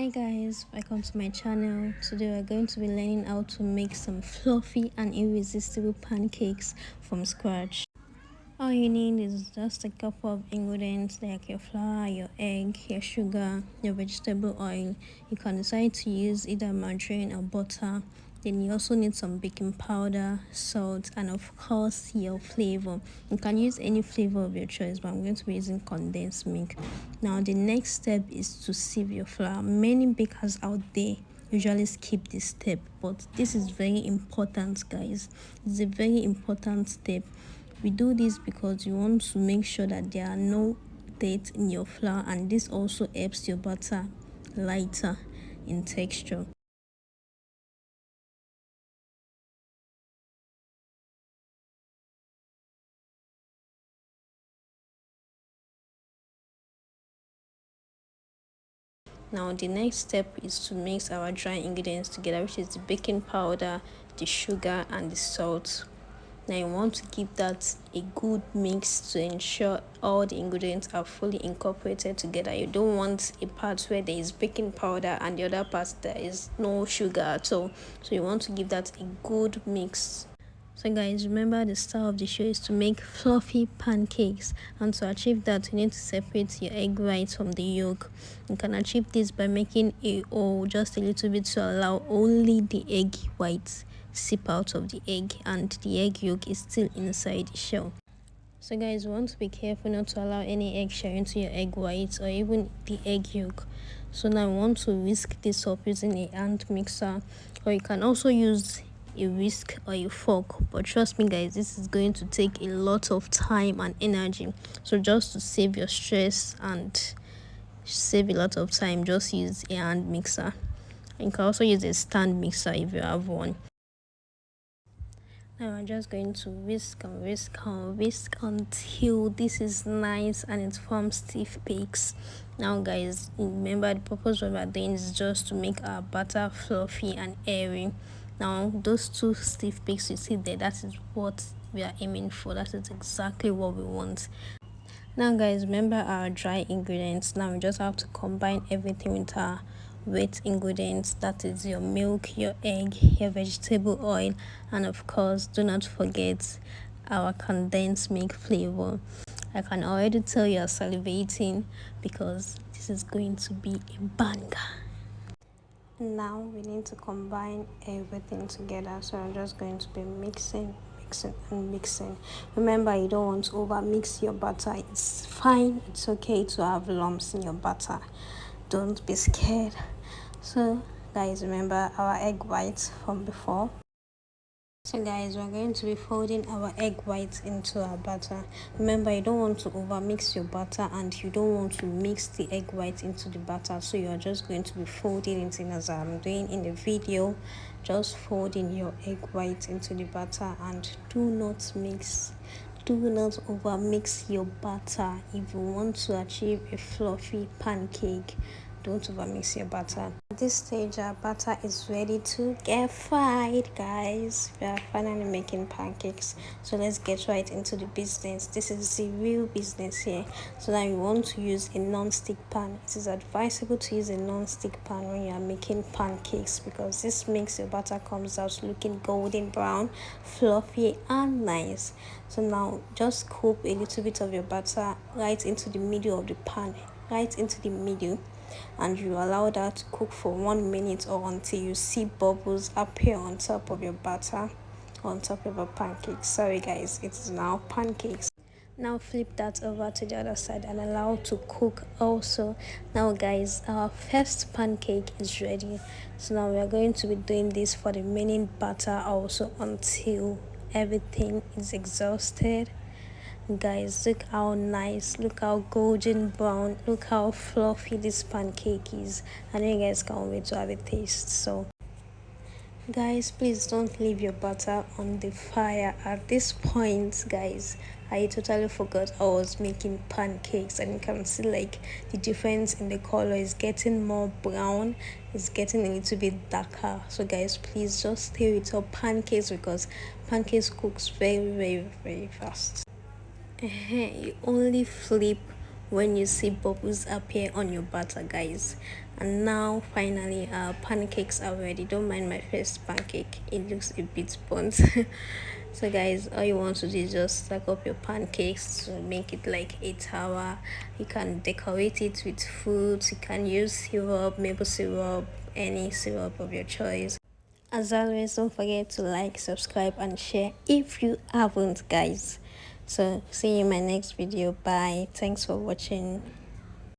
Hi guys, welcome to my channel. Today we're going to be learning how to make some fluffy and irresistible pancakes from scratch. All you need is just a couple of ingredients like your flour, your egg, your sugar, your vegetable oil. You can decide to use either margarine or butter. Then you also need some baking powder, salt, and of course your flavor. You can use any flavor of your choice, but I'm going to be using condensed milk. Now the next step is to sieve your flour. Many bakers out there usually skip this step, but this is very important, guys. It's a very important step. We do this because you want to make sure that there are no dirt in your flour, and this also helps your butter lighter in texture. Now the next step is to mix our dry ingredients together, which is the baking powder, the sugar, and the salt. Now you want to give that a good mix to ensure all the ingredients are fully incorporated together. You don't want a part where there is baking powder and the other part there is no sugar at all. So you want to give that a good mix. So guys, remember the star of the show is to make fluffy pancakes, and to achieve that you need to separate your egg whites from the yolk. You can achieve this by making a hole just a little bit to allow only the egg whites seep out of the egg and the egg yolk is still inside the shell. So guys, you want to be careful not to allow any eggshell into your egg whites or even the egg yolk. So now you want to whisk this up using a hand mixer, or you can also use a whisk or a fork, but trust me guys, this is going to take a lot of time and energy. So just to save your stress and save a lot of time, just use a hand mixer. You can also use a stand mixer if you have one. Now I'm just going to whisk and whisk and whisk until this is nice and it forms stiff cakes. Now guys, remember the purpose of our doing is just to make our batter fluffy and airy. Now those two stiff cakes you see there, that is what we are aiming for. That is exactly what we want. Now guys, remember our dry ingredients. Now we just have to combine everything with our wet ingredients, that is your milk, your egg, your vegetable oil, and of course do not forget our condensed milk flavor. I can already tell you are salivating because this is going to be a banger. Now we need to combine everything together, so I'm just going to be mixing and mixing. Remember, you don't want to over mix your butter. It's fine, it's okay to have lumps in your butter, don't be scared. So guys, remember our egg whites from before. So guys, we're going to be folding our egg whites into our butter. Remember, you don't want to over mix your butter and you don't want to mix the egg white into the butter, so you're just going to be folding it in as I'm doing in the video. Just folding your egg white into the butter, and do not over mix your butter. If you want to achieve a fluffy pancake, don't over mix your butter. At this stage, our butter is ready to get fried, guys. We are finally making pancakes, so let's get right into the business. This is the real business here. So now you want to use a non-stick pan. It is advisable to use a non-stick pan when you are making pancakes, because this makes your butter comes out looking golden brown, fluffy and nice. So now just scoop a little bit of your butter right into the middle of the pan, right into the middle, and you allow that to cook for 1 minute or until you see bubbles appear on top of your batter, on top of your pancakes. Sorry guys, it is now pancakes. Now flip that over to the other side and allow to cook also. Now guys, our first pancake is ready. So now we are going to be doing this for the remaining batter also until everything is exhausted. Guys, look how nice, look how golden brown, look how fluffy this pancake is. I know you guys can't wait to have a taste. So guys, please don't leave your butter on the fire at this point. Guys, I totally forgot I was making pancakes, and you can see like the difference in the color is getting more brown, it's getting a little bit darker. So guys, please just stay with your pancakes because pancakes cooks very fast. You only flip when you see bubbles appear on your batter, guys. And now finally our pancakes are ready. Don't mind my first pancake, it looks a bit burnt. So guys, all you want to do is just stack up your pancakes to make it like a tower. You can decorate it with fruits, you can use syrup, maple syrup, any syrup of your choice. As always, don't forget to like, subscribe and share if you haven't, guys. So see you in my next video. Bye, thanks for watching.